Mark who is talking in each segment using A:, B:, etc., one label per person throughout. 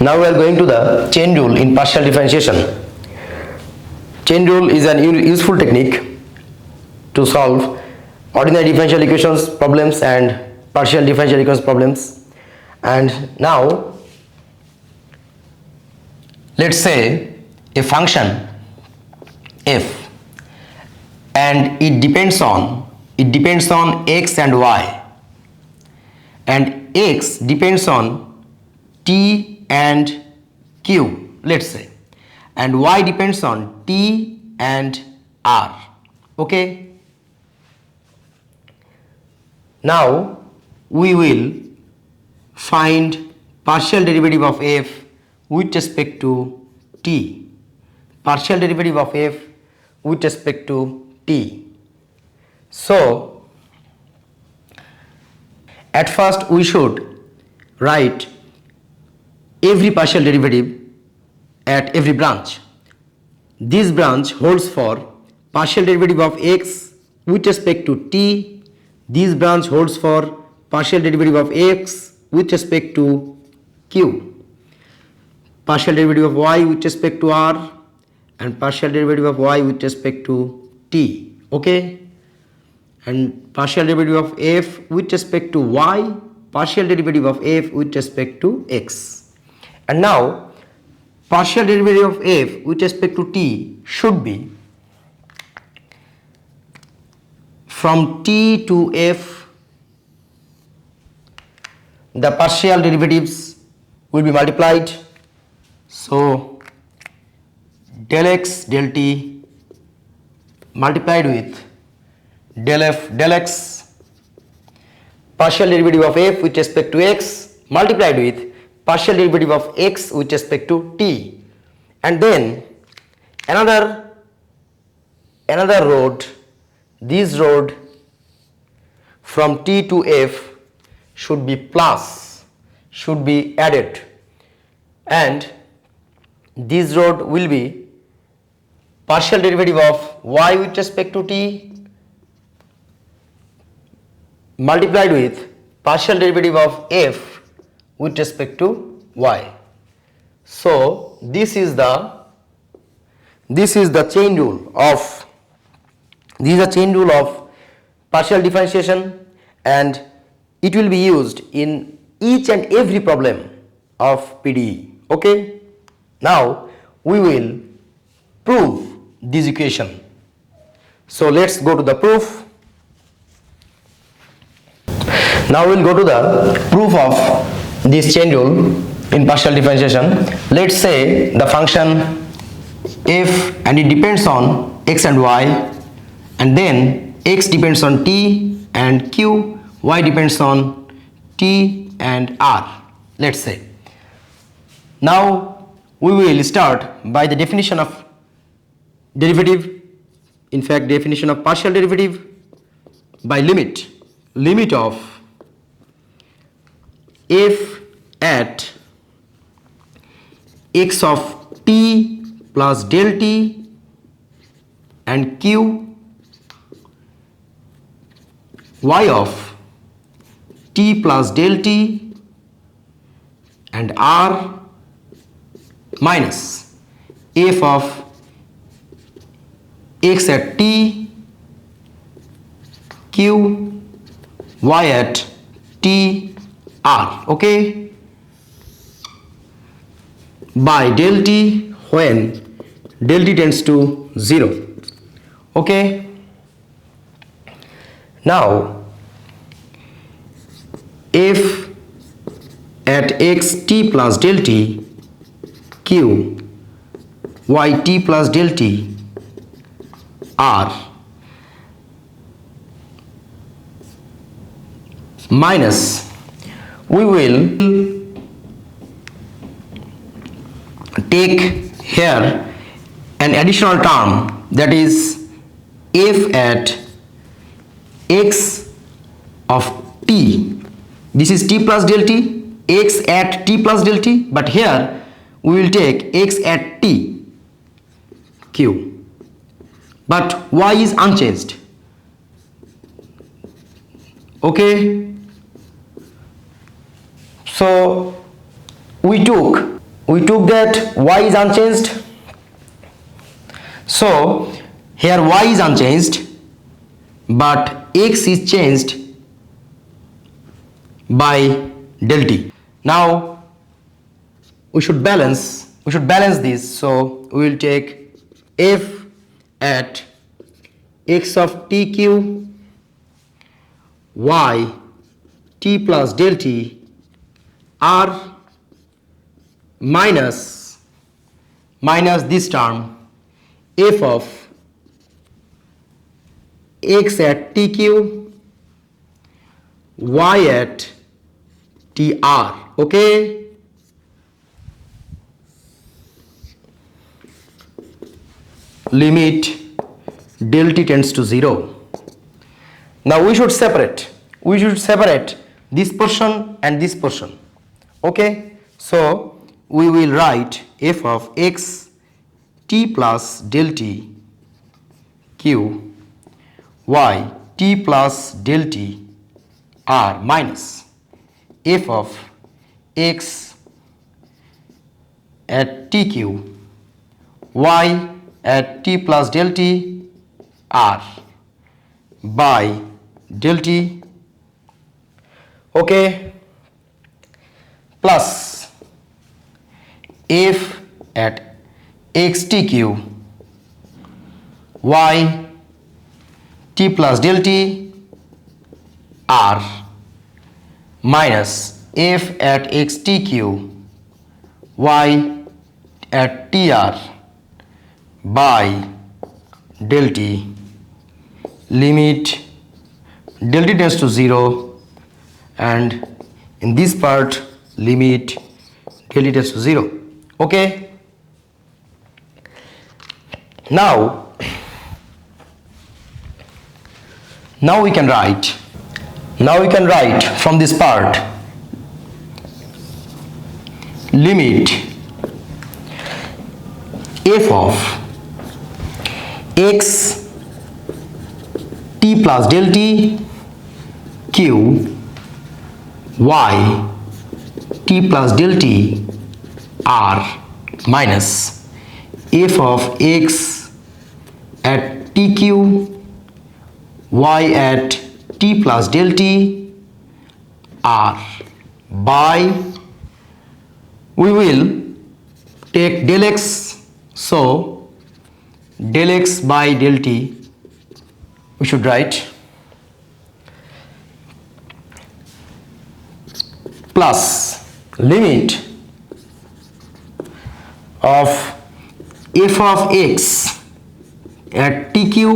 A: Now we are going to the chain rule in partial differentiation. Chain rule is an useful technique to solve ordinary differential equations problems and partial differential equations problems. And now let's say a function f, and it depends on x and y, and x depends on t and q, let's say, and y depends on t and r. Okay, now we will find partial derivative of f with respect to t, partial derivative of f with respect to t. So at first we should write every partial derivative at every branch. This branch holds for partial derivative of x with respect to t. This branch holds for partial derivative of x with respect to q, partial derivative of y with respect to r, and partial derivative of y with respect to t. Okay, and partial derivative of f with respect to y, partial derivative of f with respect to x. And now partial derivative of f with respect to t should be from t to f, the partial derivatives will be multiplied. So del x del t multiplied with del f del x, partial derivative of f with respect to x multiplied with partial derivative of x with respect to t, and then another road, this road from t to f should be plus, should be added, and this road will be partial derivative of y with respect to t multiplied with partial derivative of f with respect to y. So this is the chain rule of partial differentiation, and it will be used in each and every problem of PDE. Okay, now we will prove this equation. So let's go to the proof. Now we'll go to the proof of this chain rule in partial differentiation. Let's say the function f, and it depends on x and y, and then x depends on t and q, y depends on t and r, let's say. Now we will start by the definition of derivative, in fact definition of partial derivative by limit of f at x of t plus del t and q, y of t plus del t and r, minus f of x at t, q, y at t, r. Okay, by del t when del t tends to 0. Okay, now f at x t plus del t, q, y t plus del t, r, minus, we will take here an additional term, that is f at x of t. This is t plus del t, x at t plus del t, but here we will take x at t, q, but y is unchanged. Okay, so we took we took that y is unchanged. So here y is unchanged, but x is changed by del t. Now we should balance this. So we will take f at x of t q y t plus del t r minus this term f of x at tq y at tr. Okay, limit del t tends to 0. Now we should separate this portion and this portion. Okay, so we will write f of x t plus del t q y t plus del t r minus f of x at tq y at t plus del t r by del t. Okay, plus f at x tq y t plus del t r minus f at x tq y at tr by del t. Limit del t tends to 0, and in this part limit del t tends to 0. Okay, now we can write from this part limit f of x t plus del t q y t plus del t r minus f of x at tq y at t plus del t r by, we will take del x, so del x by del t we should write plus limit of f of x at tq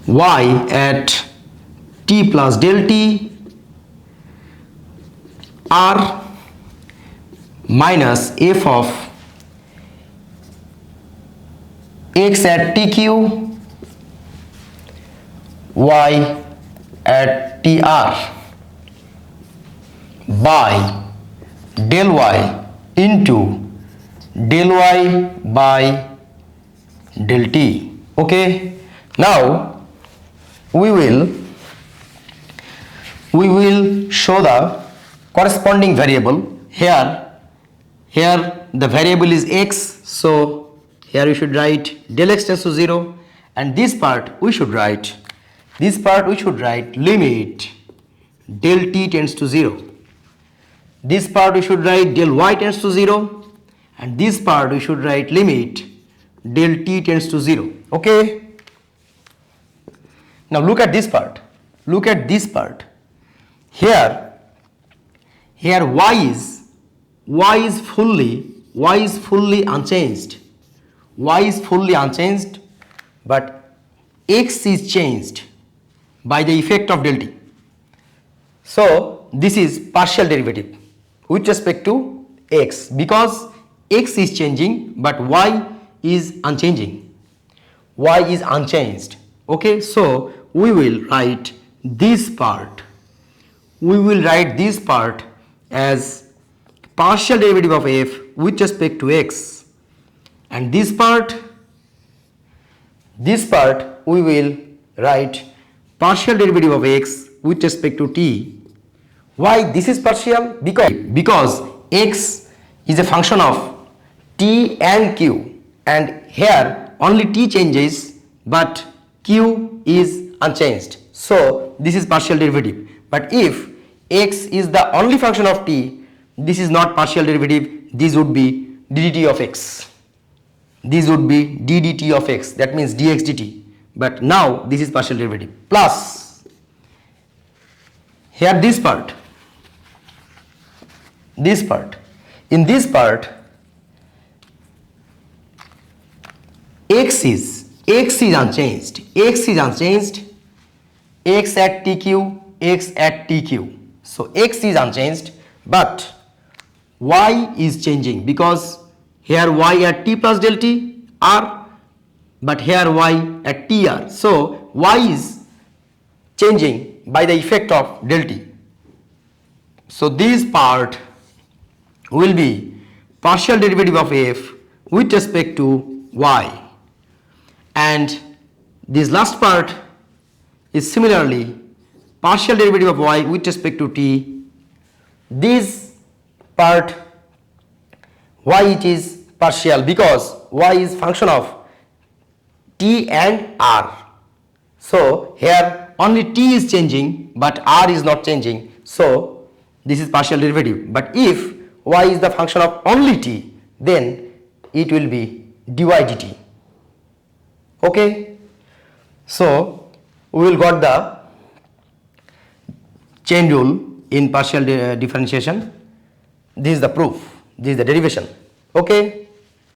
A: y at t plus del t r minus f of x at tq y at tr by del y into del y by del t. Okay, now we will show the corresponding variable. Here the variable is x, so here we should write del x tends to 0, and this part we should write limit del t tends to 0. This part we should write del y tends to 0, and this part we should write limit del t tends to 0. Okay, now look at this part. Here y is fully unchanged. Y is fully unchanged, but x is changed by the effect of del t. So this is partial derivative with respect to x, because x is changing but y is unchanging. Y is unchanged. Okay, so we will write this part. As partial derivative of f with respect to x, and this part we will write partial derivative of x with respect to t Why this is partial? Because x is a function of t and q, and here only t changes but q is unchanged. So this is partial derivative. But if x is the only function of t, this is not partial derivative. This would be ddt of x. This would be ddt of x. That means dx dt. But now this is partial derivative. Plus here this part. In this part, x is unchanged. X at tq. So x is unchanged, but y is changing because here y at t plus del t r, but here y at tr. So y is changing by the effect of del t. So this part will be partial derivative of f with respect to y, and this last part is similarly partial derivative of y with respect to t. This part, why it is partial? Because y is function of t and r. So here only t is changing but r is not changing. So this is partial derivative. But if y is the function of only t, then it will be dy dt. Okay, so we will got the chain rule in partial differentiation. This is the proof, this is the derivation. Okay.